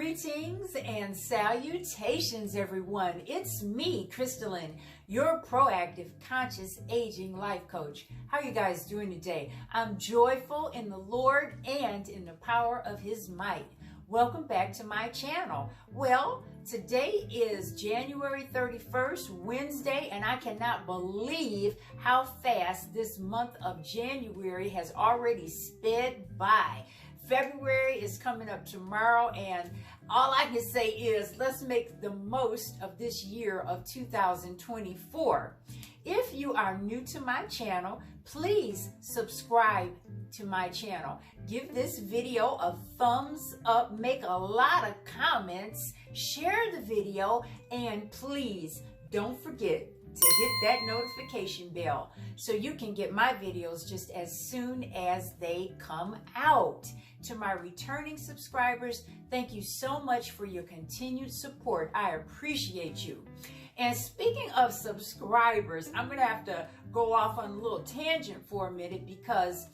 Greetings and salutations, everyone. It's me, Crystalline, your proactive, conscious aging life coach. How are you guys doing today? I'm joyful in the Lord and in the power of His might. Welcome back to my channel. Well, today is January 31st, Wednesday, and I cannot believe how fast this month of January has already sped by. February is coming up tomorrow, and all I can say is let's make the most of this year of 2024. If you are new to my channel, please subscribe to my channel. Give this video a thumbs up, make a lot of comments, share the video, and please don't forget to hit that notification bell so you can get my videos just as soon as they come out. To my returning subscribers, thank you so much for your continued support. I appreciate you. And speaking of subscribers, I'm going to have to go off on a little tangent for a minute, because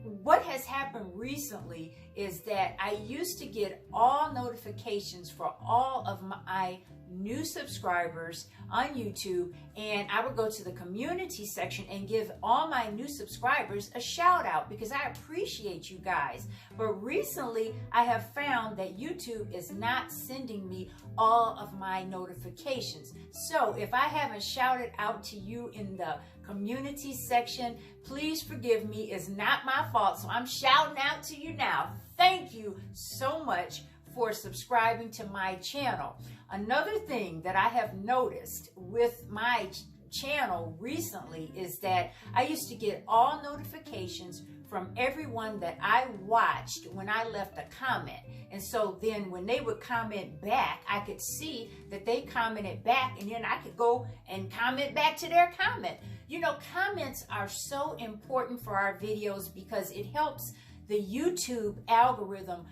what has happened recently is that I used to get all notifications for all of my new subscribers on YouTube, and I would go to the community section and give all my new subscribers a shout out because I appreciate you guys. But recently I have found that YouTube is not sending me all of my notifications. So if I haven't shouted out to you in the community section, please forgive me. It's not my fault. So I'm shouting out to you now. Thank you so much for subscribing to my channel. Another thing that I have noticed with my channel recently is that I used to get all notifications from everyone that I watched when I left a comment. And so then when they would comment back, I could see that they commented back, and then I could go and comment back to their comment. You know, comments are so important for our videos because it helps the YouTube algorithm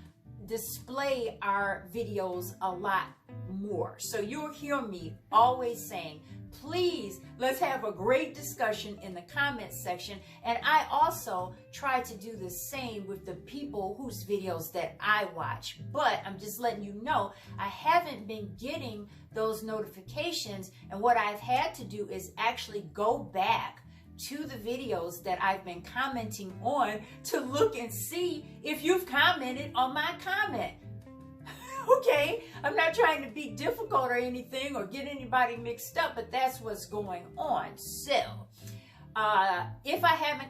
display our videos a lot more. So you'll hear me always saying, please, let's have a great discussion in the comments section. And I also try to do the same with the people whose videos that I watch. But I'm just letting you know, I haven't been getting those notifications. And what I've had to do is actually go back to the videos that I've been commenting on to look and see if you've commented on my comment. Okay, I'm not trying to be difficult or anything or get anybody mixed up, but that's what's going on. So, if I haven't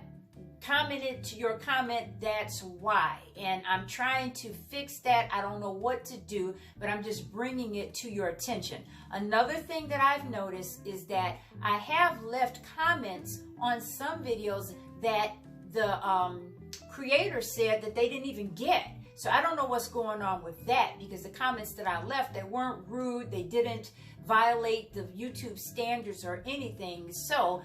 commented to your comment, that's why. And I'm trying to fix that. I don't know what to do, but I'm just bringing it to your attention. Another thing that I've noticed is that I have left comments on some videos that the creator said that they didn't even get. So I don't know what's going on with that, because the comments that I left, they weren't rude. They didn't violate the YouTube standards or anything. So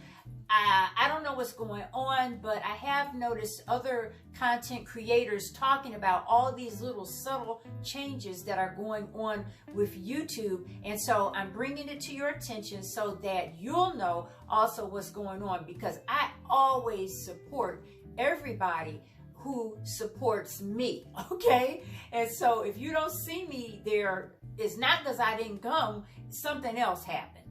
I don't know what's going on, but I have noticed other content creators talking about all these little subtle changes that are going on with YouTube. And so I'm bringing it to your attention so that you'll know also what's going on, because I always support everybody who supports me, okay? And so if you don't see me there, it's not because I didn't come, something else happened.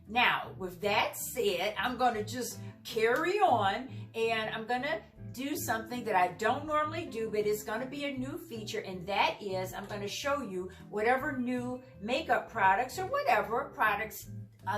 Now, with that said, I'm going to just carry on, and I'm going to do something that I don't normally do, but it's going to be a new feature, and that is I'm going to show you whatever new makeup products or whatever products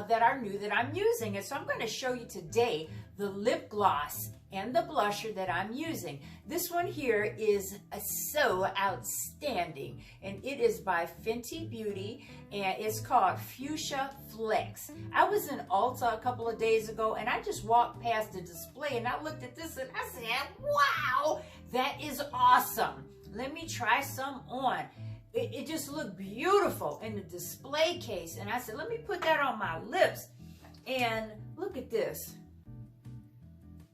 that are new that I'm using. And so I'm going to show you today the lip gloss and the blusher that I'm using. This one here is so outstanding, and it is by Fenty Beauty, and it's called Fuchsia Flex. I was in Ulta a couple of days ago, and I just walked past the display, and I looked at this, and I said, wow, that is awesome. Let me try some on. It just looked beautiful in the display case, and I said, let me put that on my lips. And look at this.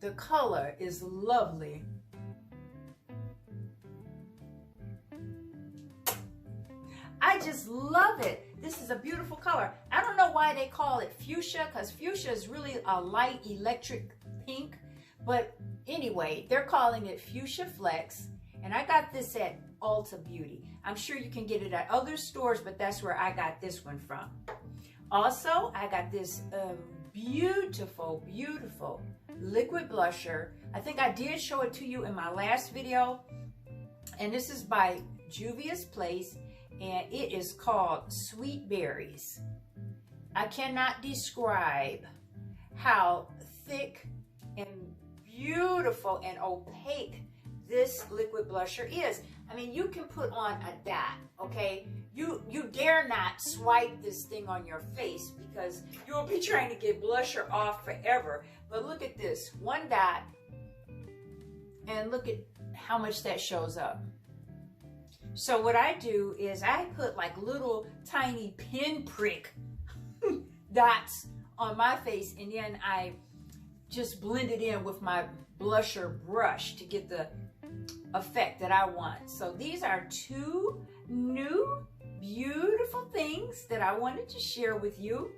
The color is lovely. I just love it. This is a beautiful color. I don't know why they call it fuchsia, because fuchsia is really a light electric pink. But anyway, they're calling it Fuchsia Flex. And I got this at Ulta Beauty. I'm sure you can get it at other stores, but that's where I got this one from. Also, I got this beautiful, beautiful liquid blusher. I think I did show it to you in my last video. And this is by Juvia's Place, and it is called Sweet Berries. I cannot describe how thick and beautiful and opaque this liquid blusher is. I mean, you can put on a dot, okay? You dare not swipe this thing on your face because you'll be trying to get blusher off forever. But look at this, one dot, and look at how much that shows up. So what I do is I put like little tiny pinprick dots on my face, and then I just blend it in with my blusher brush to get the effect that I want. So these are two new beautiful things that I wanted to share with you.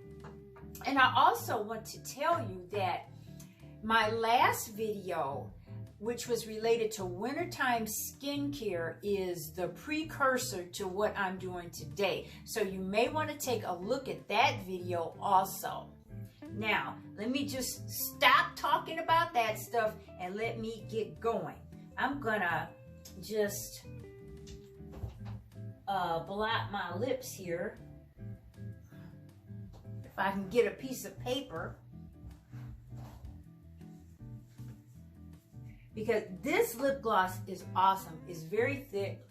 And I also want to tell you that my last video, which was related to wintertime skincare, is the precursor to what I'm doing today. So you may want to take a look at that video also. Now, let me just stop talking about that stuff and let me get going. I'm gonna just blot my lips here. If I can get a piece of paper. Because this lip gloss is awesome. It's very thick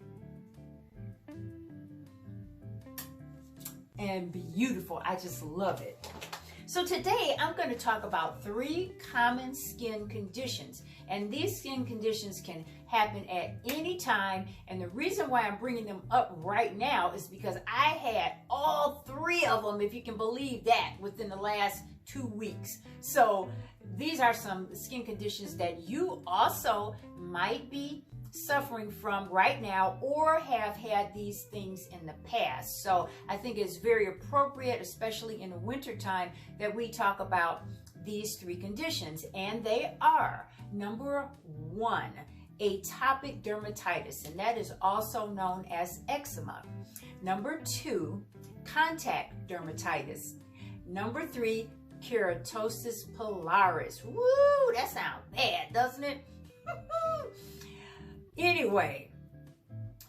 and beautiful. I just love it. So today I'm going to talk about 3 common skin conditions. And these skin conditions can happen at any time. And the reason why I'm bringing them up right now is because I had all 3 of them, if you can believe that, within the last 2 weeks. So these are some skin conditions that you also might be suffering from right now or have had these things in the past. So I think it's very appropriate, especially in the winter time, that we talk about these 3 conditions. And they are, number 1, atopic dermatitis, and that is also known as eczema. Number 2, contact dermatitis. Number 3, Keratosis Pilaris. Woo, that sounds bad, doesn't it? Anyway,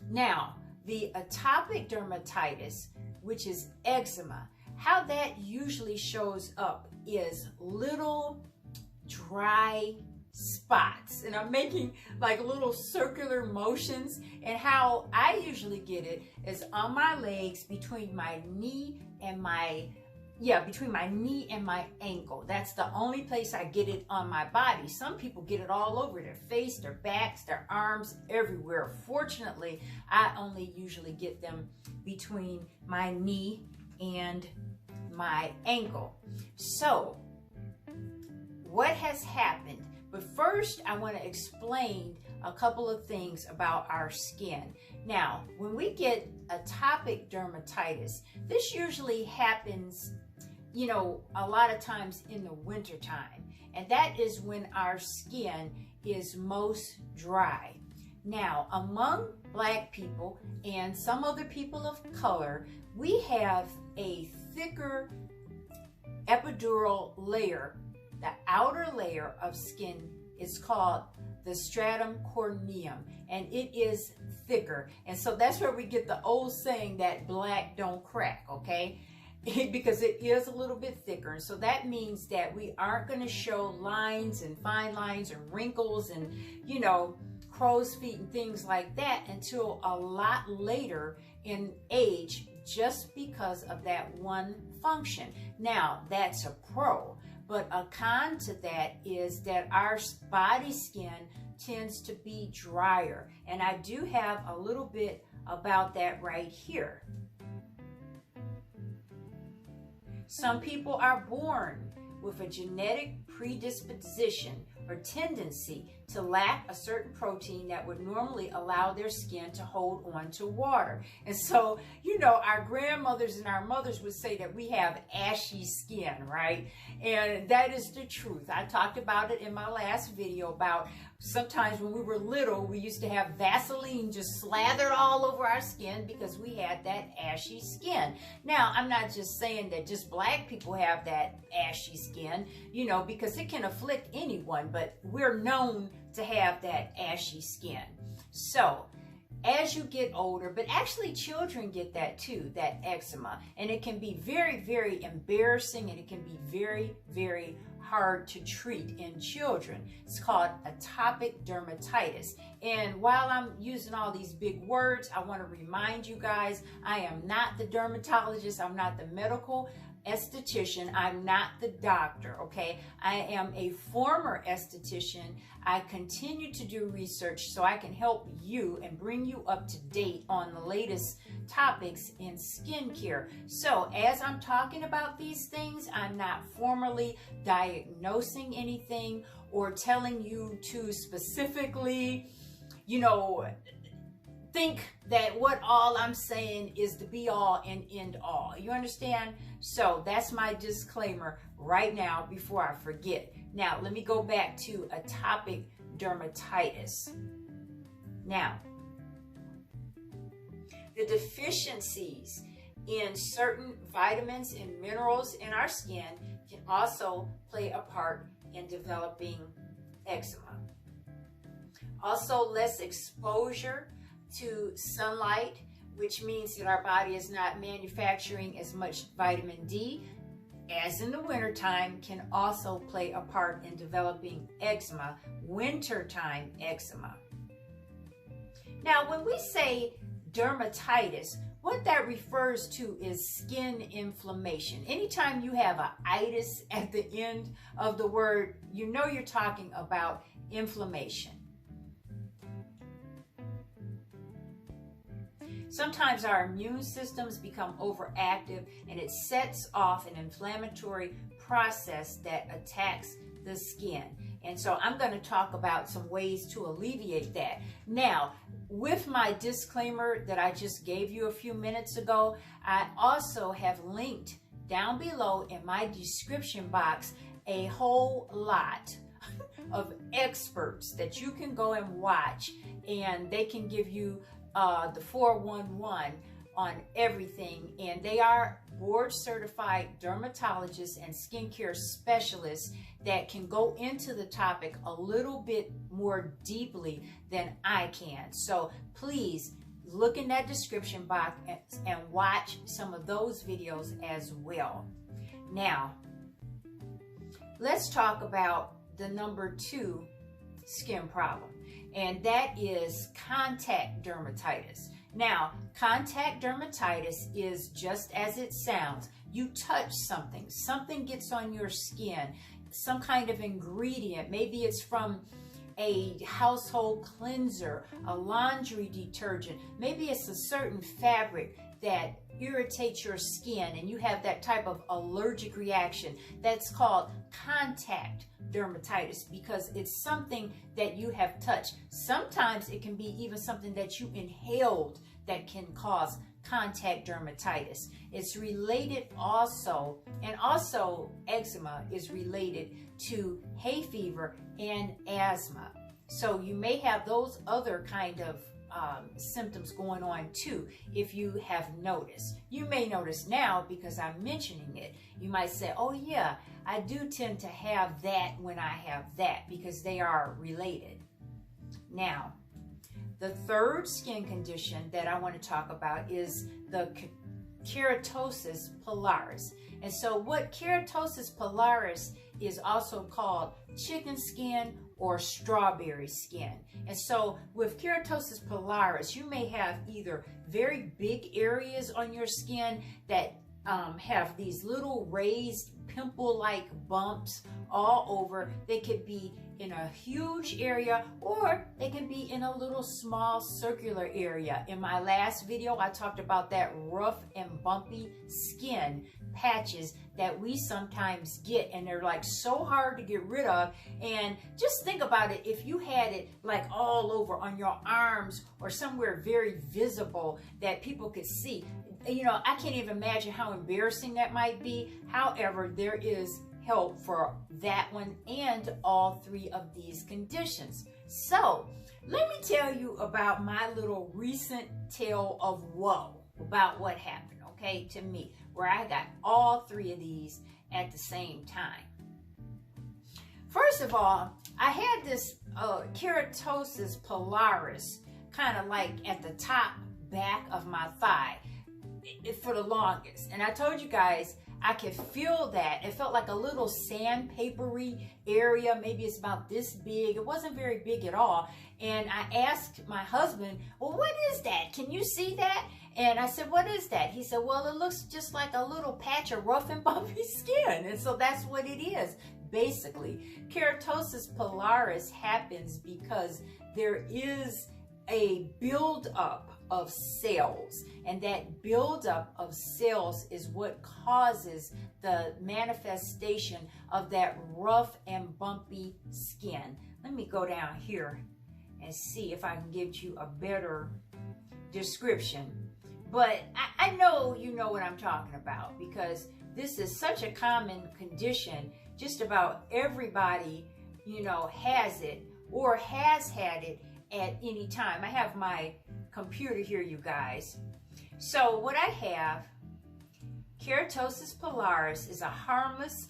now the atopic dermatitis, which is eczema, how that usually shows up is little dry spots, and I'm making like little circular motions, and how I usually get it is on my legs between my knee and my ankle. That's the only place I get it on my body. Some people get it all over their face, their backs, their arms, everywhere. Fortunately, I only usually get them between my knee and my ankle. So, what has happened? But first, I want to explain a couple of things about our skin. Now, when we get atopic dermatitis, this usually happens, you know, a lot of times in the winter time, and that is when our skin is most dry. Now, among Black people and some other people of color, we have a thicker epidural layer. The outer layer of skin is called the stratum corneum, and it is thicker. And so that's where we get the old saying that black don't crack, okay? Because it is a little bit thicker. And so that means that we aren't going to show lines and fine lines and wrinkles and, you know, crow's feet and things like that until a lot later in age, just because of that one function. Now, that's a pro. But a con to that is that our body skin tends to be drier. And I do have a little bit about that right here. Some people are born with a genetic predisposition or tendency to lack a certain protein that would normally allow their skin to hold on to water. And so, you know, our grandmothers and our mothers would say that we have ashy skin, right? And that is the truth. I talked about it in my last video about sometimes when we were little, we used to have Vaseline just slathered all over our skin because we had that ashy skin. Now, I'm not just saying that just black people have that ashy skin, you know, because it can afflict anyone, but we're known to have that ashy skin. So, as you get older, but actually children get that too, that eczema, and it can be very, very embarrassing, and it can be very, very hard to treat in children. It's called atopic dermatitis. And while I'm using all these big words, I want to remind you guys, I am not the dermatologist, I'm not the medical esthetician, I'm not the doctor, okay? I am a former esthetician. I continue to do research so I can help you and bring you up to date on the latest topics in skincare. So as I'm talking about these things, I'm not formally diagnosing anything or telling you to specifically, you know, think that what all I'm saying is the be all and end all. You understand? So that's my disclaimer right now before I forget. Now, let me go back to atopic dermatitis. Now, the deficiencies in certain vitamins and minerals in our skin can also play a part in developing eczema. Also, less exposure to sunlight, which means that our body is not manufacturing as much vitamin D as in the wintertime, can also play a part in developing eczema, wintertime eczema. Now, when we say dermatitis, what that refers to is skin inflammation. Anytime you have a itis at the end of the word, you know you're talking about inflammation. Sometimes our immune systems become overactive and it sets off an inflammatory process that attacks the skin. And so I'm going to talk about some ways to alleviate that. Now, with my disclaimer that I just gave you a few minutes ago, I also have linked down below in my description box a whole lot of experts that you can go and watch, and they can give you the 411 on everything, and they are board certified dermatologists and skincare specialists that can go into the topic a little bit more deeply than I can. So please look in that description box and watch some of those videos as well. Now, let's talk about the number 2 skin problem, and that is contact dermatitis. Now, contact dermatitis is just as it sounds. You touch something, something gets on your skin, some kind of ingredient, maybe it's from a household cleanser, a laundry detergent, maybe it's a certain fabric that irritates your skin and you have that type of allergic reaction. That's called contact dermatitis because it's something that you have touched. Sometimes it can be even something that you inhaled that can cause contact dermatitis. It's related also, and also eczema is related to hay fever and asthma. So you may have those other kind of symptoms going on too, if you have noticed. You may notice now because I'm mentioning it. You might say, oh yeah, I do tend to have that when I have that, because they are related. Now, the third skin condition that I want to talk about is the Keratosis Pilaris. And so what Keratosis Pilaris is also called chicken skin or strawberry skin. And so with Keratosis Pilaris, you may have either very big areas on your skin that have these little raised pimple-like bumps all over. They could be in a huge area, or they can be in a little small circular area. In my last video, I talked about that rough and bumpy skin patches that we sometimes get, and they're like so hard to get rid of. And just think about it, if you had it like all over on your arms or somewhere very visible that people could see, you know, I can't even imagine how embarrassing that might be. However, there is help for that one and all three of these conditions. So let me tell you about my little recent tale of woe about what happened, okay, to me, where I got all three of these at the same time. First of all, I had this Keratosis Pilaris kind of like at the top back of my thigh for the longest. And I told you guys, I could feel that. It felt like a little sandpapery area. Maybe it's about this big. It wasn't very big at all. And I asked my husband, well, what is that? Can you see that? And I said, what is that? He said, well, it looks just like a little patch of rough and bumpy skin. And so that's what it is, basically. Keratosis pilaris happens because there is a buildup of cells, and that buildup of cells is what causes the manifestation of that rough and bumpy skin. Let me go down here and see if I can give you a better description. But I know you know what I'm talking about, because this is such a common condition. Just about everybody, you know, has it or has had it at any time. I have my computer here, you guys. So what I have, Keratosis pilaris is a harmless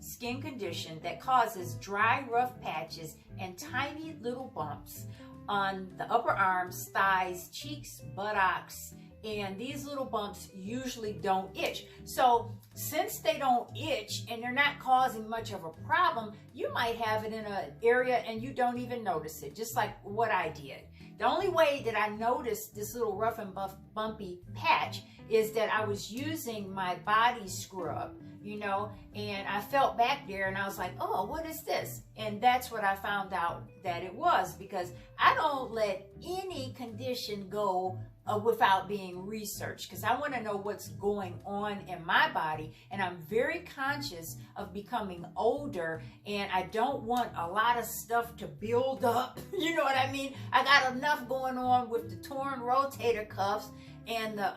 skin condition that causes dry, rough patches and tiny little bumps on the upper arms, thighs, cheeks, buttocks, and these little bumps usually don't itch. So since they don't itch and they're not causing much of a problem, you might have it in an area and you don't even notice it, just like what I did. The only way that I noticed this little rough and bumpy patch is that I was using my body scrub, you know, and I felt back there and I was like, oh, what is this? And that's what I found out that it was, because I don't let any condition go without being researched, because I want to know what's going on in my body, and I'm very conscious of becoming older, and I don't want a lot of stuff to build up. You know what I mean? I got enough going on with the torn rotator cuffs and the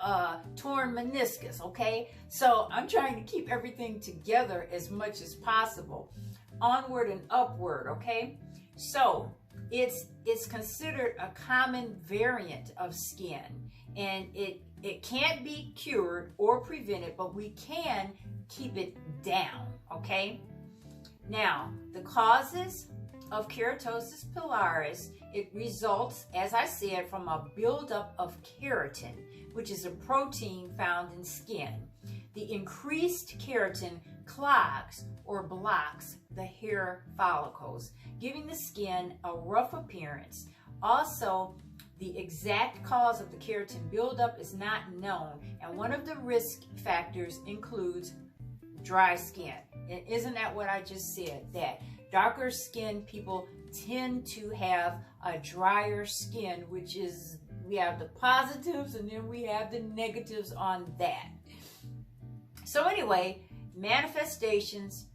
torn meniscus, okay? So I'm trying to keep everything together as much as possible. Onward and upward, okay? So it's considered a common variant of skin, and it can't be cured or prevented, but we can keep it down, okay? Now, the causes of keratosis pilaris, it results, as I said, from a buildup of keratin, which is a protein found in skin. The increased keratin clogs or blocks the hair follicles, giving the skin a rough appearance. Also, the exact cause of the keratin buildup is not known, and one of the risk factors includes dry skin. And isn't that what I just said? That darker skinned people tend to have a drier skin, which is, we have the positives and then we have the negatives on that. So anyway, manifestations: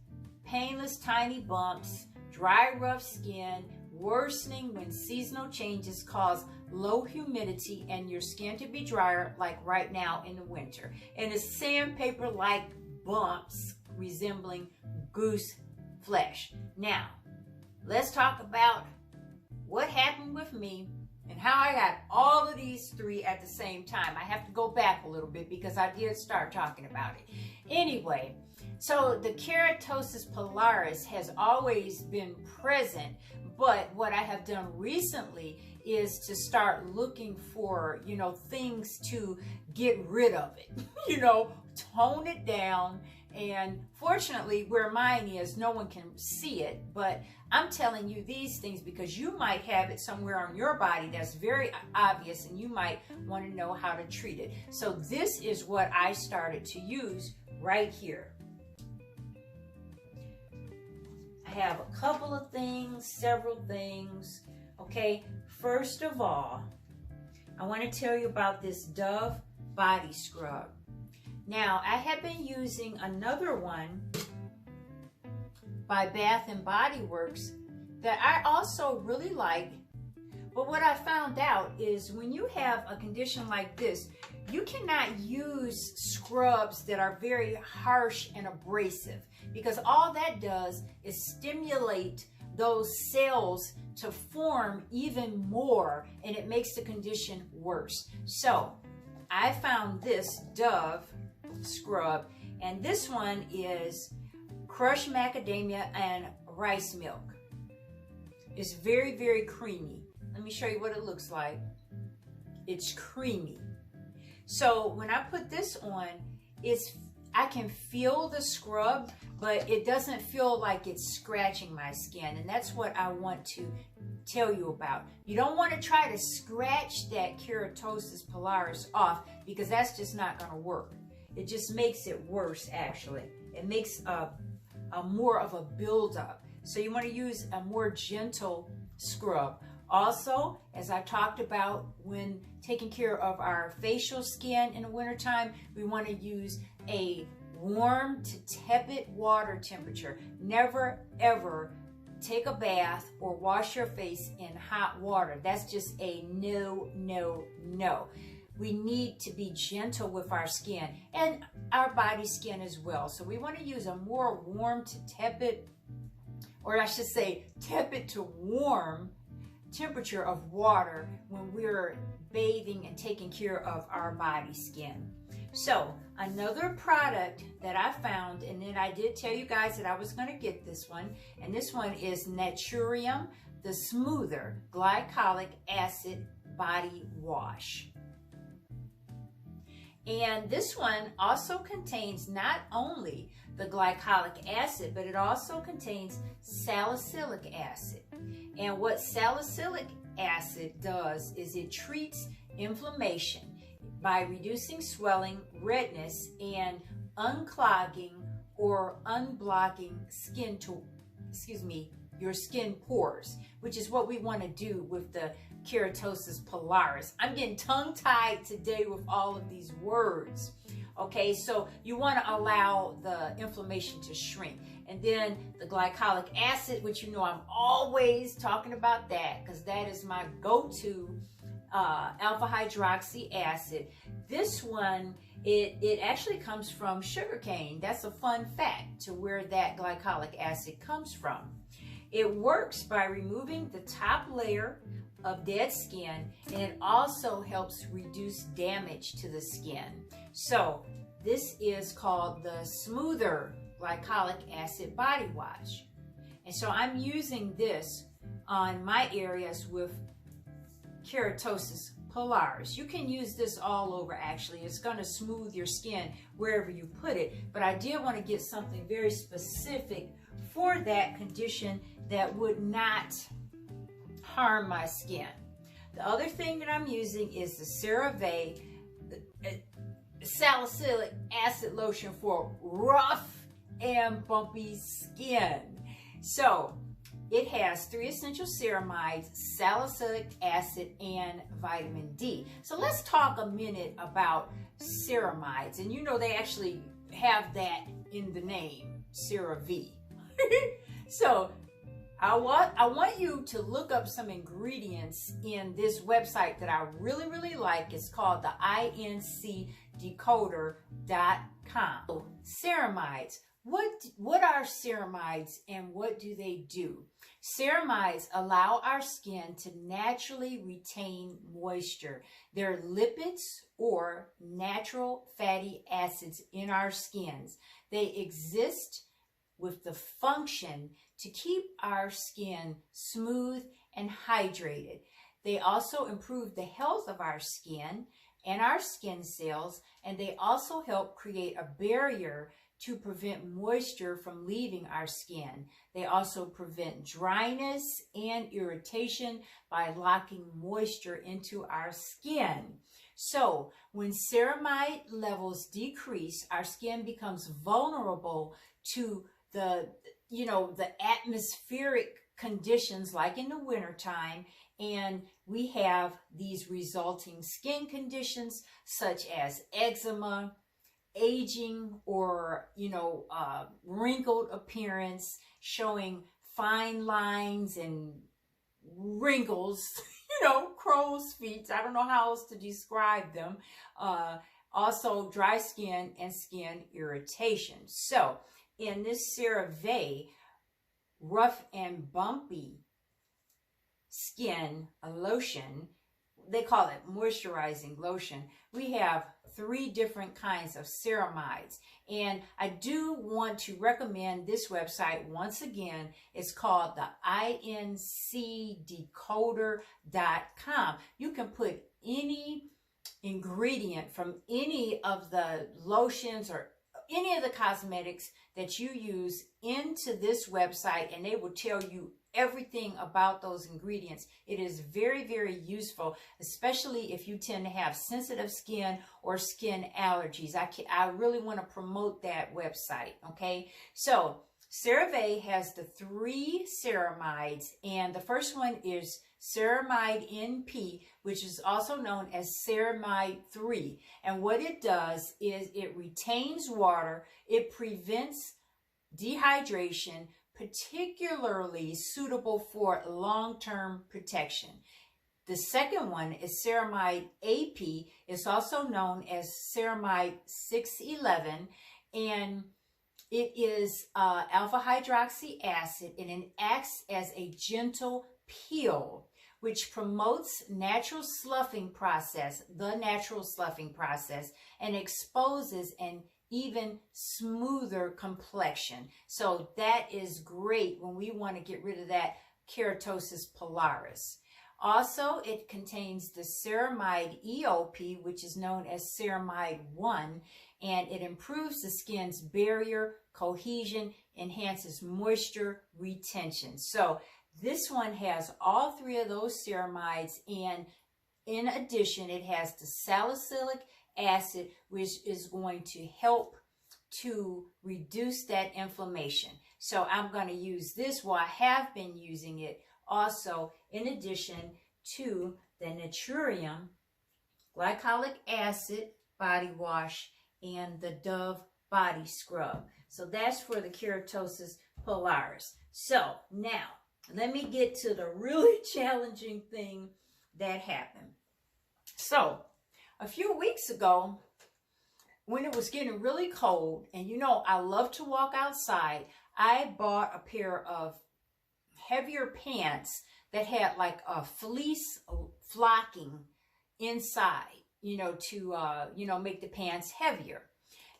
painless tiny bumps, dry rough skin, worsening when seasonal changes cause low humidity and your skin to be drier, like right now in the winter, and it's sandpaper-like bumps resembling goose flesh. Now, let's talk about what happened with me and how I got all of these three at the same time. I have to go back a little bit because I did start talking about it. Anyway, so the keratosis pilaris has always been present, but what I have done recently is to start looking for, you know, things to get rid of it, you know, tone it down. And fortunately, where mine is, no one can see it, but I'm telling you these things because you might have it somewhere on your body that's very obvious, and you might want to know how to treat it. So this is what I started to use right here. I have a couple of things, several things. Okay, first of all, I want to tell you about this Dove body scrub. Now, I have been using another one by Bath and Body Works that I also really like. But what I found out is when you have a condition like this, you cannot use scrubs that are very harsh and abrasive, because all that does is stimulate those cells to form even more, and it makes the condition worse. So I found this Dove scrub, and this one is crushed macadamia and rice milk. It's very, very creamy. Let me show you what it looks like. It's creamy. So when I put this on, I can feel the scrub, but it doesn't feel like it's scratching my skin. And that's what I want to tell you about. You don't want to try to scratch that Keratosis Pilaris off, because that's just not going to work. It just makes it worse, actually. It makes a more of a buildup. So you want to use a more gentle scrub. Also, as I talked about when taking care of our facial skin in the wintertime, we want to use a warm to tepid water temperature. Never, ever take a bath or wash your face in hot water. That's just a no, no, no. We need to be gentle with our skin and our body skin as well. So we want to use a more warm to tepid, or I should say tepid to warm temperature of water when we're bathing and taking care of our body skin. So another product that I found, and then I did tell you guys that I was going to get this one, and this one is Naturium, the Smoother Glycolic Acid Body Wash. And this one also contains not only the glycolic acid, but it also contains salicylic acid. And what salicylic acid does is it treats inflammation by reducing swelling, redness, and unclogging or unblocking your skin pores, which is what we want to do with the Keratosis Pilaris. I'm getting tongue-tied today with all of these words. Okay, so you want to allow the inflammation to shrink. And then the glycolic acid, which you know I'm always talking about that, because that is my go-to alpha hydroxy acid. This one, it actually comes from sugarcane. That's a fun fact to where that glycolic acid comes from. It works by removing the top layer of dead skin, and it also helps reduce damage to the skin. So this is called the Smoother Glycolic Acid Body Wash. And so I'm using this on my areas with Keratosis Pilaris. You can use this all over, actually. It's going to smooth your skin wherever you put it. But I did want to get something very specific for that condition that would not harm my skin. The other thing that I'm using is the CeraVe Salicylic Acid Lotion for rough and bumpy skin. So it has 3 essential ceramides, salicylic acid, and vitamin D. So let's talk a minute about ceramides. And you know they actually have that in the name, CeraVe. So I want you to look up some ingredients in this website that I really, really like. It's called the incdecoder.com. Ceramides. What are ceramides and what do they do? Ceramides allow our skin to naturally retain moisture. They're lipids or natural fatty acids in our skins. They exist with the function to keep our skin smooth and hydrated. They also improve the health of our skin and our skin cells, and they also help create a barrier to prevent moisture from leaving our skin. They also prevent dryness and irritation by locking moisture into our skin. So when ceramide levels decrease, our skin becomes vulnerable to the the atmospheric conditions like in the wintertime, and we have these resulting skin conditions such as eczema, aging, or wrinkled appearance, showing fine lines and wrinkles, crow's feet. I don't know how else to describe them. Also dry skin and skin irritation. So in this CeraVe rough and bumpy skin lotion, they call it moisturizing lotion, we have 3 different kinds of ceramides. And I do want to recommend this website once again. It's called the incdecoder.com. You can put any ingredient from any of the lotions or any of the cosmetics that you use into this website, and they will tell you everything about those ingredients. It is very, very useful, especially if you tend to have sensitive skin or skin allergies. I really want to promote that website, okay? So CeraVe has the 3 ceramides, and the first one is Ceramide NP, which is also known as Ceramide 3. And what it does is it retains water, it prevents dehydration, particularly suitable for long-term protection. The second one is Ceramide AP. It's also known as Ceramide 611, and it is alpha hydroxy acid, and it acts as a gentle peel, which promotes the natural sloughing process, and exposes an even smoother complexion. So that is great when we want to get rid of that Keratosis Pilaris. Also, it contains the Ceramide EOP, which is known as Ceramide 1, and it improves the skin's barrier cohesion, enhances moisture retention. So this one has all 3 of those ceramides, and in addition, it has the salicylic acid, which is going to help to reduce that inflammation. So I'm going to use this, I have been using it also, in addition to the Naturium Glycolic Acid Body Wash and the Dove Body Scrub. So that's for the Keratosis Pilaris. So now, let me get to the really challenging thing that happened. So, a few weeks ago, when it was getting really cold, and I love to walk outside, I bought a pair of heavier pants that had like a fleece flocking inside, to make the pants heavier.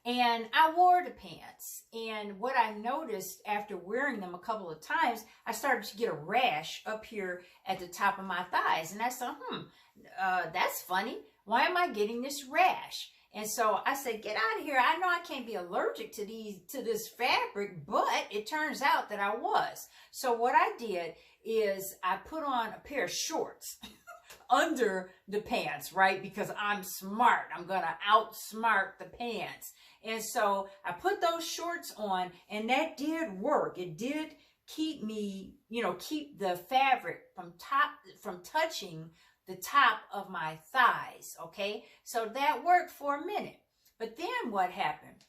And I wore the pants, and what I noticed after wearing them a couple of times, I started to get a rash up here at the top of my thighs. And I said, that's funny. Why am I getting this rash? And so I said, get out of here. I know I can't be allergic to this fabric, but it turns out that I was. So what I did is I put on a pair of shorts under the pants, right? Because I'm smart. I'm going to outsmart the pants. And so I put those shorts on, and that did work. It did keep me, keep the fabric from touching the top of my thighs, okay? So that worked for a minute. But then what happened?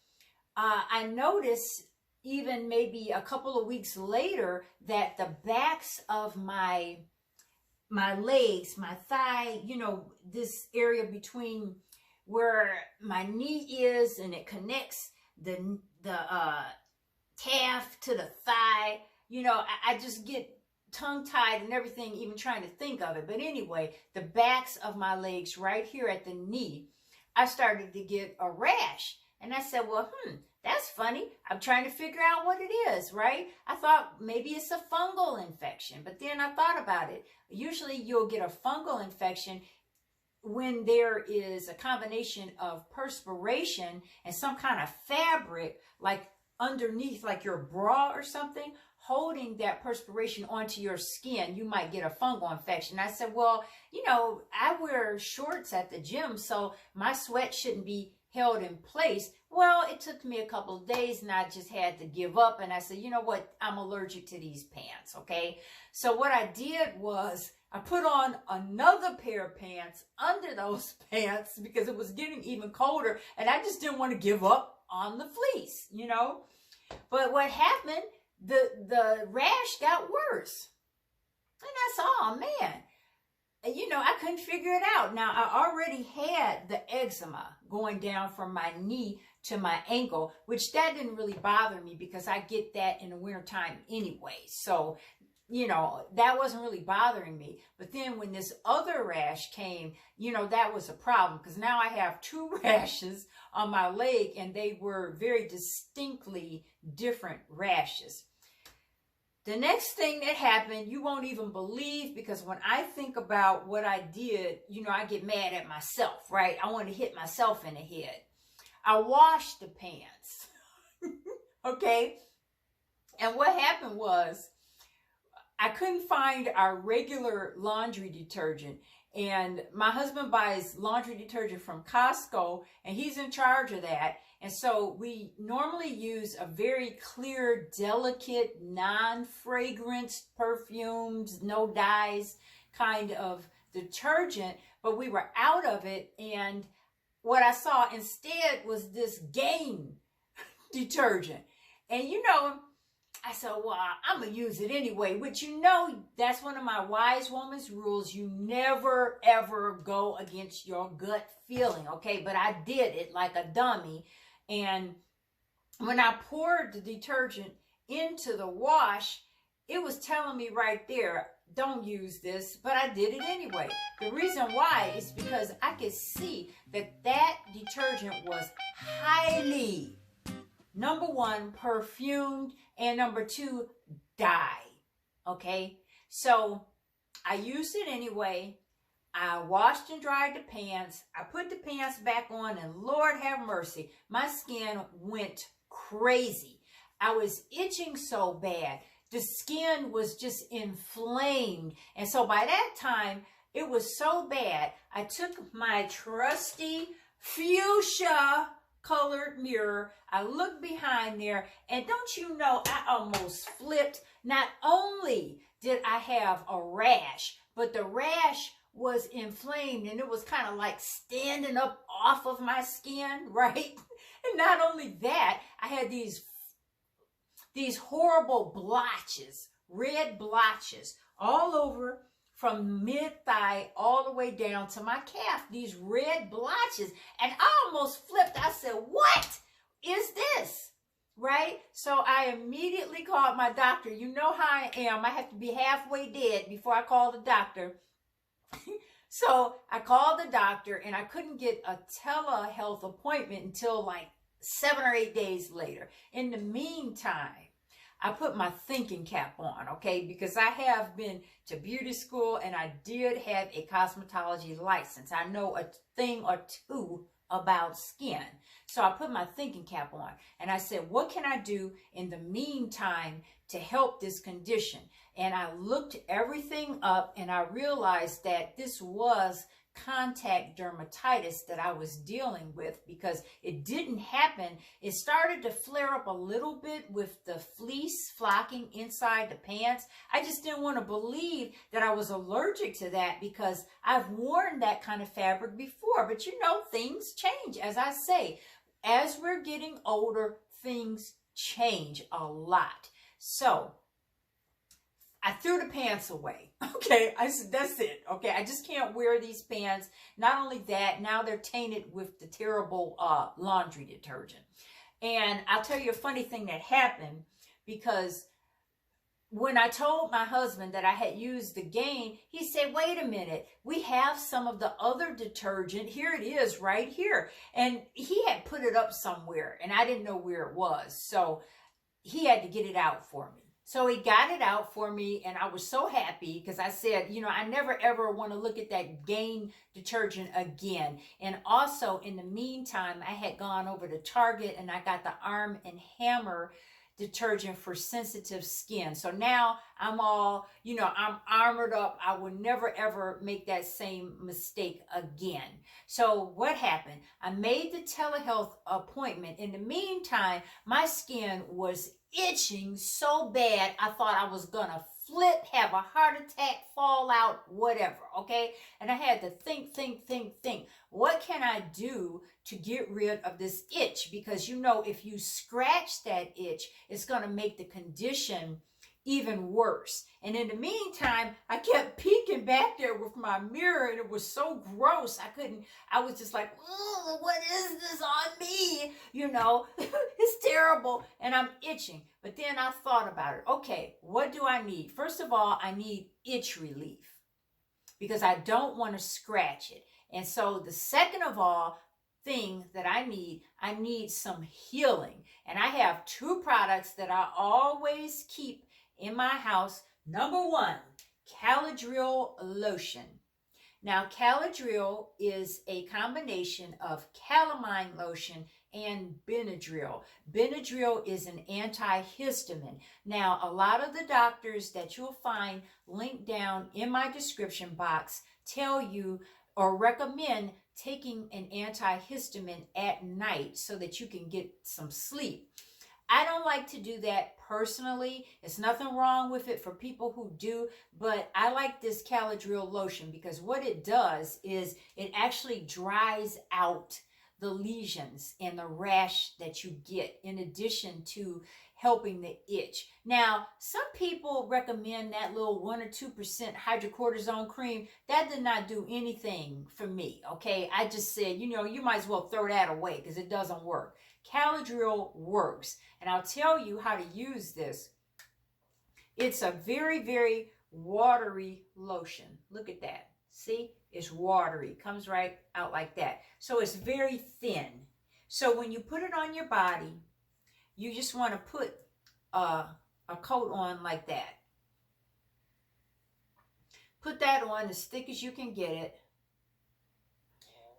I noticed even maybe a couple of weeks later that the backs of my legs, my thigh, this area between where my knee is, and it connects the calf to the thigh, I just get tongue-tied and everything, even trying to think of it. But anyway, the backs of my legs right here at the knee, I started to get a rash. And I said, well, that's funny. I'm trying to figure out what it is, right? I thought maybe it's a fungal infection. But then I thought about it. Usually you'll get a fungal infection when there is a combination of perspiration and some kind of fabric, like underneath, like your bra or something, holding that perspiration onto your skin. You might get a fungal infection. I said, well, I wear shorts at the gym, so my sweat shouldn't be held in place. Well, it took me a couple of days and I just had to give up. And I said, you know what? I'm allergic to these pants, okay? So what I did was I put on another pair of pants under those pants because it was getting even colder and I just didn't want to give up on the fleece, you know? But what happened, the rash got worse. And I said, oh man, you know, I couldn't figure it out. Now, I already had the eczema going down from my knee to my ankle, which that didn't really bother me because I get that in the wintertime anyway. So, you know, that wasn't really bothering me. But then when this other rash came, you know, that was a problem because now I have two rashes on my leg and they were very distinctly different rashes. The next thing that happened, you won't even believe, because when I think about what I did, you know, I get mad at myself, right? I want to hit myself in the head. I washed the pants, okay? And what happened was I couldn't find our regular laundry detergent. And my husband buys laundry detergent from Costco, and he's in charge of that. And so we normally use a very clear, delicate, non-fragrance, perfumes, no dyes kind of detergent, but we were out of it. And what I saw instead was this Gain detergent. And you know, I said, well, I'm going to use it anyway, which, you know, that's one of my wise woman's rules. You never, ever go against your gut feeling, okay? But I did it like a dummy. And when I poured the detergent into the wash, it was telling me right there, don't use this, but I did it anyway. The reason why is because I could see that that detergent was highly, number one, perfumed, and number two, dye, okay? So I used it anyway. I washed and dried the pants. I put the pants back on, and Lord have mercy, my skin went crazy. I was itching so bad. The skin was just inflamed. And so by that time, it was so bad, I took my trusty fuchsia colored mirror. I looked behind there, and don't you know, I almost flipped. Not only did I have a rash, but the rash was inflamed, and it was kind of like standing up off of my skin, right? And not only that, I had these horrible blotches, red blotches, all over from mid-thigh all the way down to my calf, these red blotches. And I almost flipped. I said, what is this? Right? So I immediately called my doctor. You know how I am. I have to be halfway dead before I call the doctor. So I called the doctor, and I couldn't get a Telea Health appointment until like 7 or 8 days later. In the meantime, I put my thinking cap on, okay, because I have been to beauty school and I did have a cosmetology license. I know a thing or two about skin. So I put my thinking cap on and I said, what can I do in the meantime to help this condition? And I looked everything up and I realized that this was contact dermatitis that I was dealing with, because it didn't happen. It started to flare up a little bit with the fleece flocking inside the pants. I just didn't want to believe that I was allergic to that, because I've worn that kind of fabric before. But you know, things change. As I say, as we're getting older, things change a lot. So I threw the pants away. Okay, I said, that's it. Okay, I just can't wear these pants. Not only that, now they're tainted with the terrible laundry detergent. And I'll tell you a funny thing that happened, because when I told my husband that I had used the Gain, he said, wait a minute, we have some of the other detergent. Here it is right here. And he had put it up somewhere, and I didn't know where it was. So he had to get it out for me. So he got it out for me, and I was so happy, because I said, you know, I never ever want to look at that Gain detergent again. And also, in the meantime, I had gone over to Target and I got the Arm & Hammer detergent for sensitive skin. So now I'm all, I'm armored up. I will never ever make that same mistake again. So what happened? I made the Telea Health appointment. In the meantime, my skin was itching so bad I thought I was gonna flip, have a heart attack, fall out, whatever, okay? And I had to think. What can I do to get rid of this itch? Because if you scratch that itch, it's gonna make the condition even worse. And in the meantime, I kept peeking back there with my mirror, and it was so gross. I was just like, oh, what is this on me? It's terrible, and I'm itching. But then I thought about it. Okay, what do I need? First of all, I need itch relief because I don't want to scratch it. And so the second of all thing that I need some healing. And I have two products that I always keep in my house. Number one, Cadil Lotion. Now, Cadil is a combination of calamine lotion and Benadryl. Benadryl is an antihistamine. Now, a lot of the doctors that you'll find linked down in my description box tell you or recommend taking an antihistamine at night so that you can get some sleep. I don't like to do that personally. It's nothing wrong with it for people who do, but I like this Cadil lotion because what it does is it actually dries out the lesions and the rash that you get in addition to helping the itch. Now, some people recommend that little 1 or 2% hydrocortisone cream. That did not do anything for me, okay? I just said, you might as well throw that away because it doesn't work. Cadil works, and I'll tell you how to use this. It's a very, very watery lotion. Look at that. See? It's watery. Comes right out like that. So it's very thin. So when you put it on your body, you just want to put a coat on like that. Put that on as thick as you can get it.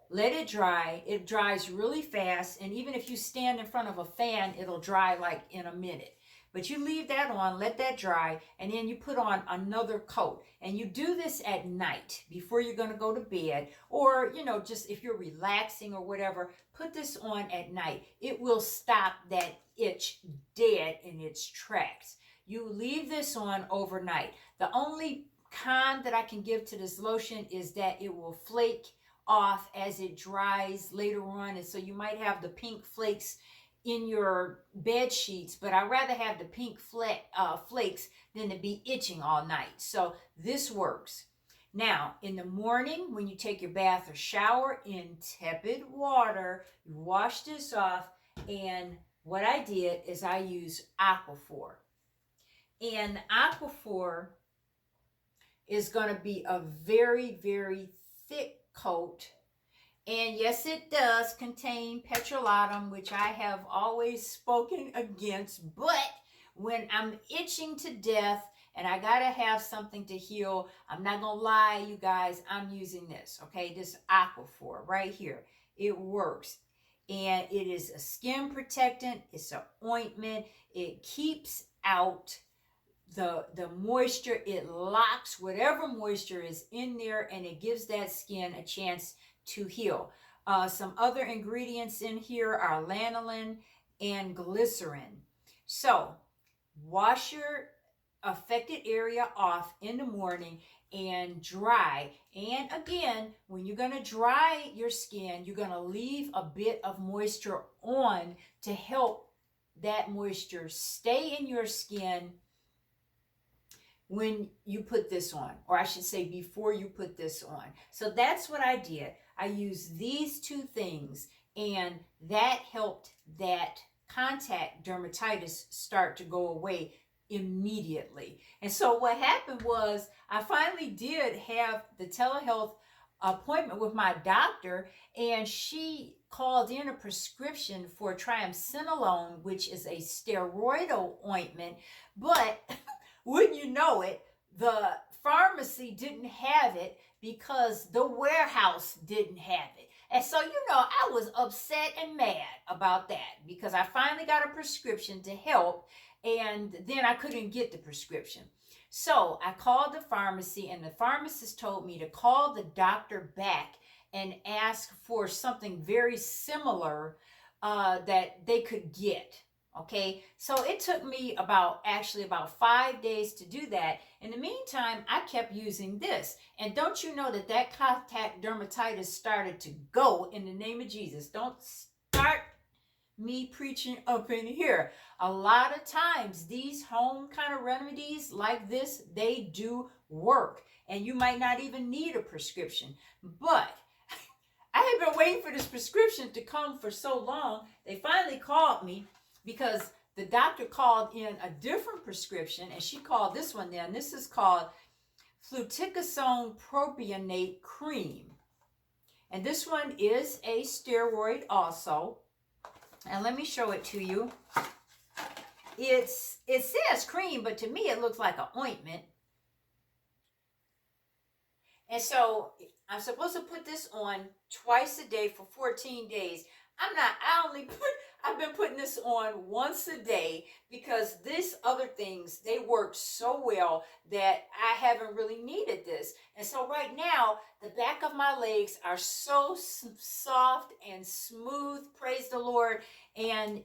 Let it dry. It dries really fast, and even if you stand in front of a fan, it'll dry like in a minute. But you leave that on, let that dry, and then you put on another coat. And you do this at night before you're going to go to bed, or, just if you're relaxing or whatever, put this on at night. It will stop that itch dead in its tracks. You leave this on overnight. The only con that I can give to this lotion is that it will flake off as it dries later on, and so you might have the pink flakes in your bed sheets, but I'd rather have the pink flakes than to be itching all night. So this works. Now, in the morning, when you take your bath or shower in tepid water, you wash this off, and what I did is I use Aquaphor. And Aquaphor is going to be a very, very thick coat. And yes, it does contain petrolatum, which I have always spoken against. But when I'm itching to death and I got to have something to heal, I'm not going to lie, you guys, I'm using this, okay? This Aquaphor right here. It works. And it is a skin protectant. It's an ointment. It keeps out the moisture. It locks whatever moisture is in there, and it gives that skin a chance to heal. Some other ingredients in here are lanolin and glycerin. So wash your affected area off in the morning and dry. And again, when you're going to dry your skin, you're going to leave a bit of moisture on to help that moisture stay in your skin when you put this on, or I should say before you put this on. So that's what I did. I used these two things, and that helped that contact dermatitis start to go away immediately. And so what happened was I finally did have the Telea Health appointment with my doctor, and she called in a prescription for triamcinolone, which is a steroidal ointment, but wouldn't you know it, the pharmacy didn't have it because the warehouse didn't have it. And so, I was upset and mad about that because I finally got a prescription to help, and then I couldn't get the prescription. So I called the pharmacy, and the pharmacist told me to call the doctor back and ask for something very similar that they could get. Okay, so it took me about 5 days to do that. In the meantime, I kept using this. And don't you know that contact dermatitis started to go in the name of Jesus? Don't start me preaching up in here. A lot of times, these home kind of remedies like this, they do work. And you might not even need a prescription. But I had been waiting for this prescription to come for so long. They finally called me, because the doctor called in a different prescription, and she called this one there, and this is called fluticasone propionate cream. And this one is a steroid also. And let me show it to you. It says cream, but to me it looks like an ointment. And so I'm supposed to put this on twice a day for 14 days. I've been putting this on once a day because these other things, they work so well that I haven't really needed this. And so right now, the back of my legs are so soft and smooth, praise the Lord. And,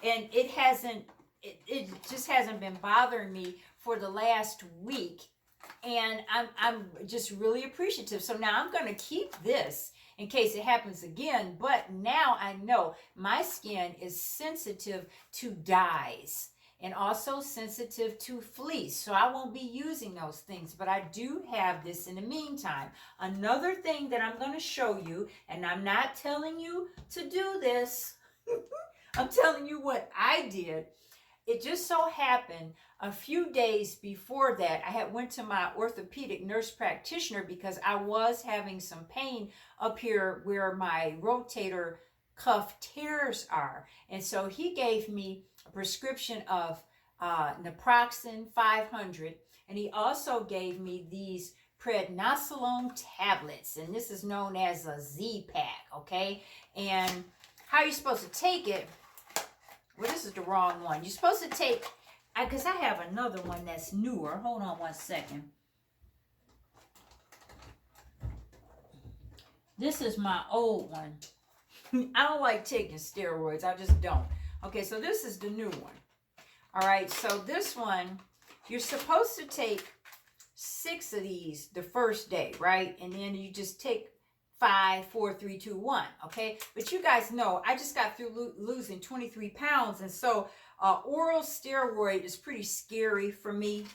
and it just hasn't been bothering me for the last week. And I'm just really appreciative. So now I'm going to keep this in case it happens again. But now I know my skin is sensitive to dyes and also sensitive to fleece. So I won't be using those things. But I do have this in the meantime. Another thing that I'm going to show you, and I'm not telling you to do this. I'm telling you what I did. It just so happened a few days before that, I had went to my orthopedic nurse practitioner because I was having some pain up here where my rotator cuff tears are. And so he gave me a prescription of naproxen 500. And he also gave me these prednisolone tablets. And this is known as a Z-Pack, okay? And how you're supposed to take it, well, this is the wrong one. You're supposed to take, because I have another one that's newer. Hold on one second. This is my old one. I don't like taking steroids. I just don't. Okay, so this is the new one. All right, so this one, you're supposed to take 6 of these the first day, right? And then you just take 5, 4, 3, 2, 1, okay? But you guys know, I just got through losing 23 pounds, and so oral steroid is pretty scary for me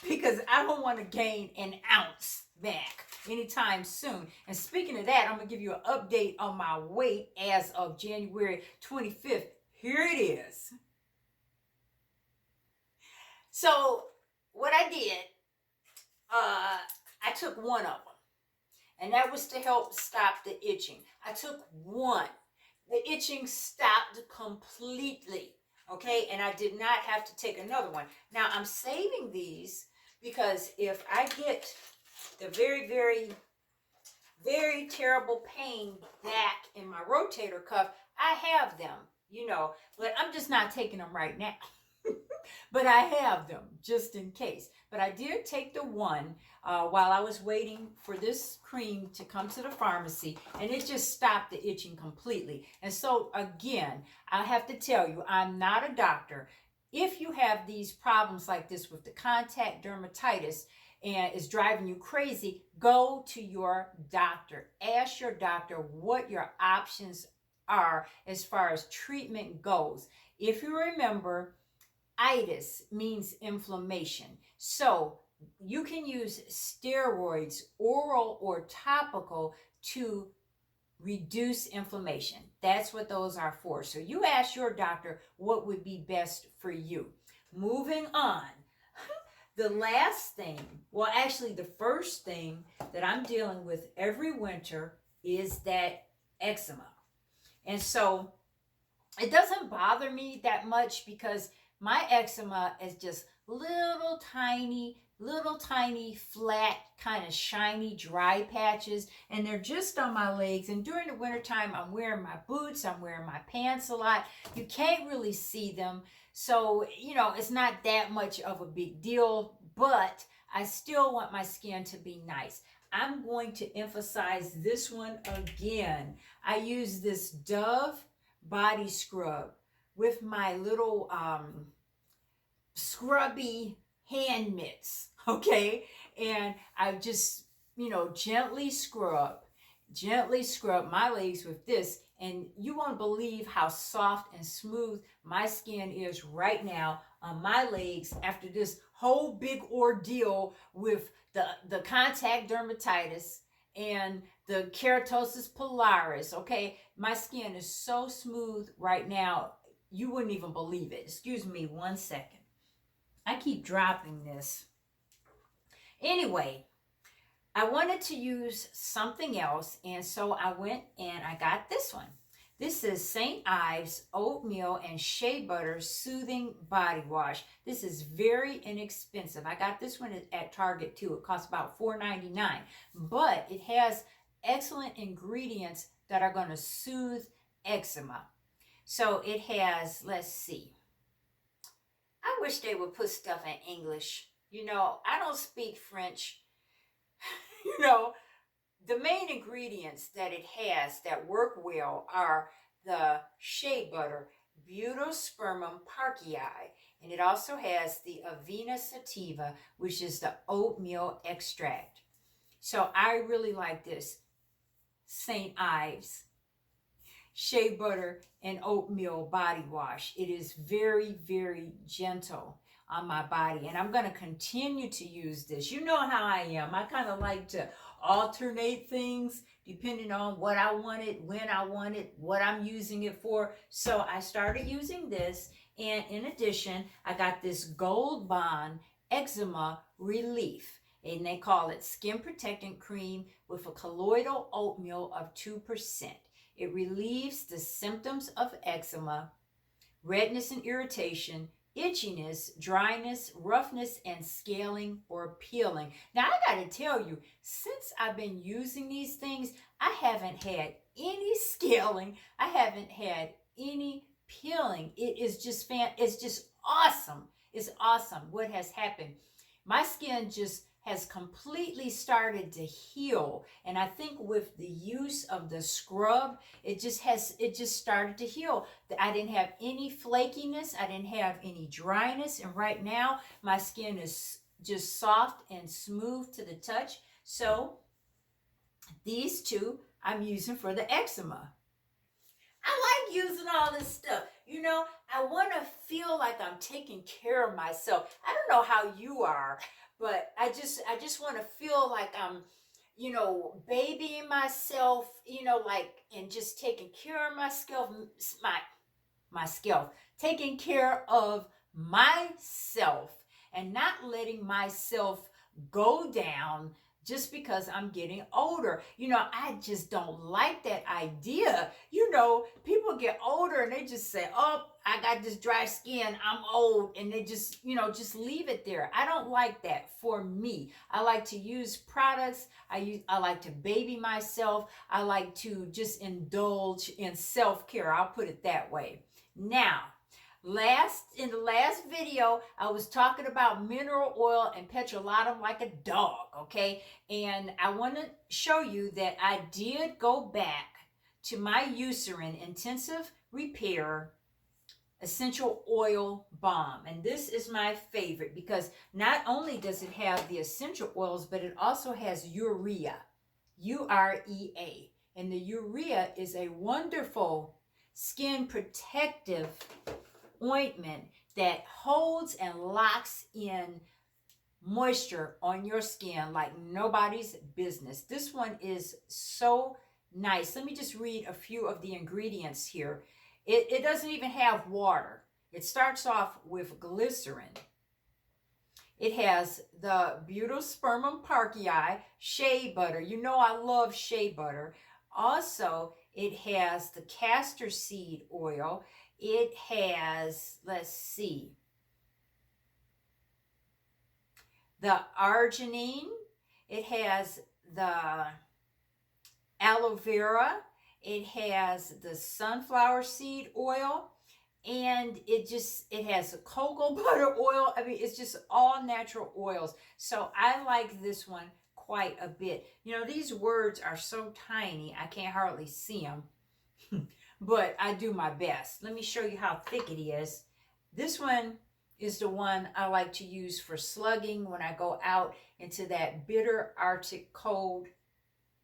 because I don't want to gain an ounce back anytime soon. And speaking of that, I'm going to give you an update on my weight as of January 25th. Here it is. So what I did, I took one of them. And that was to help stop the itching. I took one. The itching stopped completely, okay? And I did not have to take another one. Now, I'm saving these because if I get the very, very, very terrible pain back in my rotator cuff, I have them, but I'm just not taking them right now. But I have them just in case. But I did take the one while I was waiting for this cream to come to the pharmacy, and it just stopped the itching completely. And so again, I have to tell you, I'm not a doctor. If you have these problems like this with the contact dermatitis and it's driving you crazy, go to your doctor. Ask your doctor what your options are as far as treatment goes. If you remember, itis means inflammation. So you can use steroids, oral or topical, to reduce inflammation. That's what those are for. So you ask your doctor what would be best for you. Moving on. The last thing, well, actually the first thing that I'm dealing with every winter is that eczema. And so it doesn't bother me that much because my eczema is just little tiny little tiny flat kind of shiny dry patches, and they're just on my legs. And during the wintertime, I'm wearing my boots, I'm wearing my pants a lot. You can't really see them, so it's not that much of a big deal, but I still want my skin to be nice. I'm going to emphasize this one again. I use this Dove body scrub with my little scrubby hand mitts, okay? And I just, gently scrub my legs with this, and you won't believe how soft and smooth my skin is right now on my legs after this whole big ordeal with the contact dermatitis and the Keratosis Pilaris, okay? My skin is so smooth right now, you wouldn't even believe it. Excuse me 1 second. I keep dropping this. Anyway, I wanted to use something else, and so I went and I got this one. This is St. Ives Oatmeal and Shea Butter Soothing Body Wash. This is very inexpensive. I got this one at Target too. It costs about $4.99, but it has excellent ingredients that are going to soothe eczema. So it has, let's see. I wish they would put stuff in English. I don't speak French. The main ingredients that it has that work well are the shea butter, Butyrospermum parkii, and it also has the Avena sativa, which is the oatmeal extract. So I really like this St. Ives shea butter and oatmeal body wash. It is very, very gentle on my body, and I'm going to continue to use this. You know how I am. I kind of like to alternate things depending on what I wanted, when I wanted, what I'm using it for. So I started using this, and in addition, I got this Gold Bond Eczema Relief, and they call it Skin Protectant Cream with a colloidal oatmeal of 2%. It relieves the symptoms of eczema, redness and irritation, itchiness, dryness, roughness, and scaling or peeling. Now, I got to tell you, since I've been using these things, I haven't had any scaling. I haven't had any peeling. It is just it's just awesome. It's awesome what has happened. My skin just has completely started to heal, and I think with the use of the scrub, it just started to heal. I didn't have any flakiness, I didn't have any dryness, and right now my skin is just soft and smooth to the touch. So these two I'm using for the eczema. I like using all this stuff. I want to feel like I'm taking care of myself. I don't know how you are, but I just want to feel like I'm, babying myself, and just taking care of myself, taking care of myself and not letting myself go down just because I'm getting older. I just don't like that idea. People get older and they just say, oh, I got this dry skin, I'm old, and they just leave it there. I don't like that for me. I like to use products. I like to baby myself. I like to just indulge in self-care. I'll put it that way. Now, in the last video, I was talking about mineral oil and petrolatum like a dog, okay? And I want to show you that I did go back to my Eucerin Intensive Repair Essential Oil Balm. And this is my favorite because not only does it have the essential oils, but it also has urea, U-R-E-A. And the urea is a wonderful skin protective ointment that holds and locks in moisture on your skin like nobody's business. This one is so nice. Let me just read a few of the ingredients here. It doesn't even have water. It starts off with glycerin. It has the Butyrospermum parkii, shea butter. I love shea butter. Also, it has the castor seed oil. It has, let's see, the arginine, it has the aloe vera, it has the sunflower seed oil, and it has cocoa butter oil. I mean, it's just all natural oils. So I like this one quite a bit. You know, these words are so tiny, I can't hardly see them, but I do my best. Let me show you how thick it is. This one is the one I like to use for slugging when I go out into that bitter Arctic cold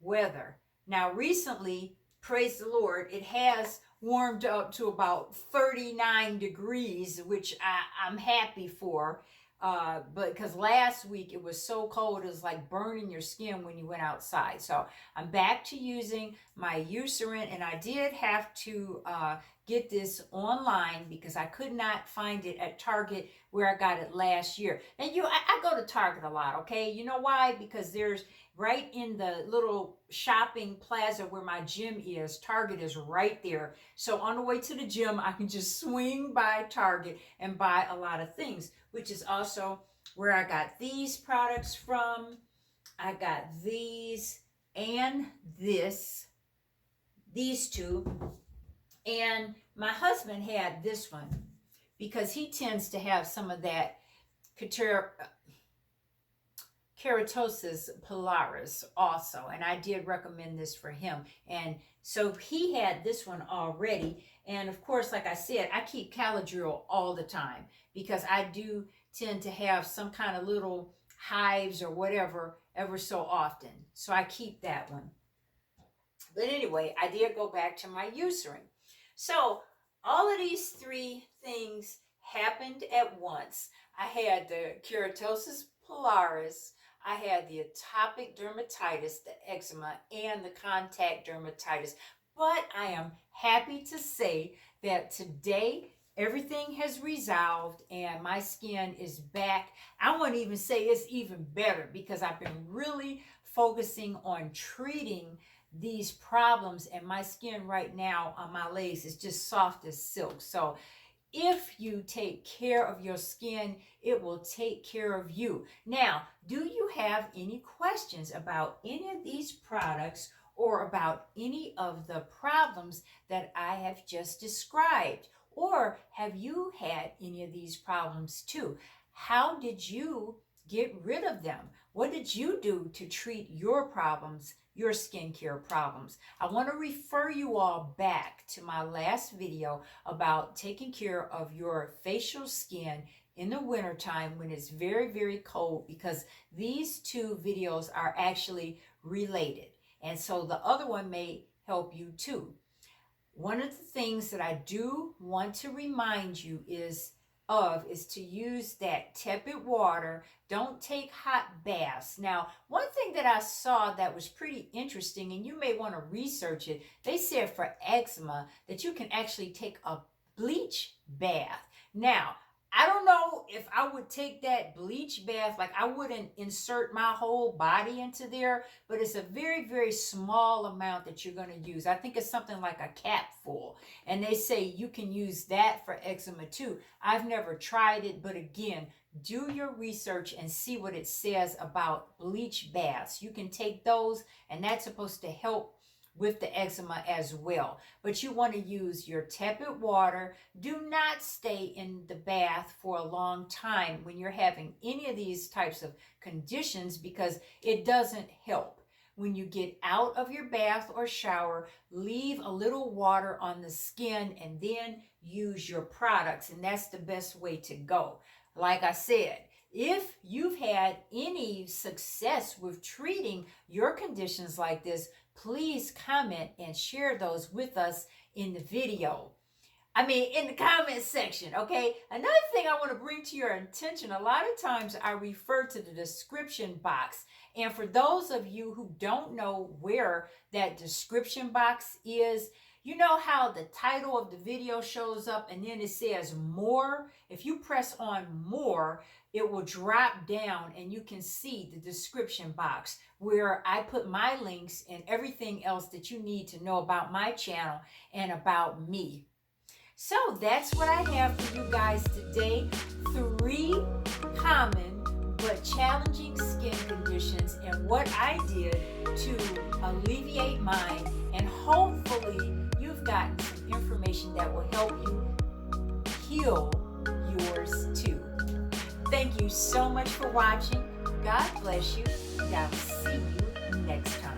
weather. Now, recently, praise the Lord, it has warmed up to about 39 degrees, which I'm happy for. But because last week it was so cold, it was like burning your skin when you went outside. So I'm back to using my Eucerin, and I did have to get this online because I could not find it at Target where I got it last year. And I go to Target a lot, okay? You know why? Because there's right in the little shopping plaza where my gym is, Target is right there. So on the way to the gym, I can just swing by Target and buy a lot of things, which is also where I got these products from. I got these and these two. And my husband had this one because he tends to have some of that Keratosis Pilaris also, and I did recommend this for him. And so he had this one already, and of course, like I said, I keep Caladriol all the time because I do tend to have some kind of little hives or whatever ever so often, so I keep that one. But anyway, I did go back to my Eucerin. So all of these three things happened at once. I had the Keratosis Pilaris, I had the atopic dermatitis, the eczema, and the contact dermatitis. But I am happy to say that today everything has resolved and my skin is back. I won't even say it's even better because I've been really focusing on treating these problems, and my skin right now on my legs is just soft as silk. So if you take care of your skin, it will take care of you. Now, do you have any questions about any of these products or about any of the problems that I have just described? Or have you had any of these problems too? How did you get rid of them? What did you do to treat your problems, your skincare problems? I want to refer you all back to my last video about taking care of your facial skin in the wintertime when it's very, very cold, because these two videos are actually related. And so the other one may help you too. One of the things that I do want to remind you is to use that tepid water. Don't take hot baths. Now, one thing that I saw that was pretty interesting, and you may want to research it, they said for eczema that you can actually take a bleach bath. Now, I don't know if I would take that bleach bath, like I wouldn't insert my whole body into there, but it's a very, very small amount that you're going to use. I think it's something like a capful. And they say you can use that for eczema too. I've never tried it, but again, do your research and see what it says about bleach baths. You can take those, and that's supposed to help with the eczema as well. But you want to use your tepid water. Do not stay in the bath for a long time when you're having any of these types of conditions, because it doesn't help. When you get out of your bath or shower, leave a little water on the skin and then use your products, and that's the best way to go. Like I said, if you've had any success with treating your conditions like this, please comment and share those with us in the video. In the comment section, okay? Another thing I want to bring to your attention, a lot of times I refer to the description box. And for those of you who don't know where that description box is, you know how the title of the video shows up and then it says more? If you press on more, it will drop down and you can see the description box where I put my links and everything else that you need to know about my channel and about me. So that's what I have for you guys today. 3 common but challenging skin conditions and what I did to alleviate mine, and hopefully you've gotten some information that will help you heal yours too. Thank you so much for watching. God bless you, and I'll see you next time.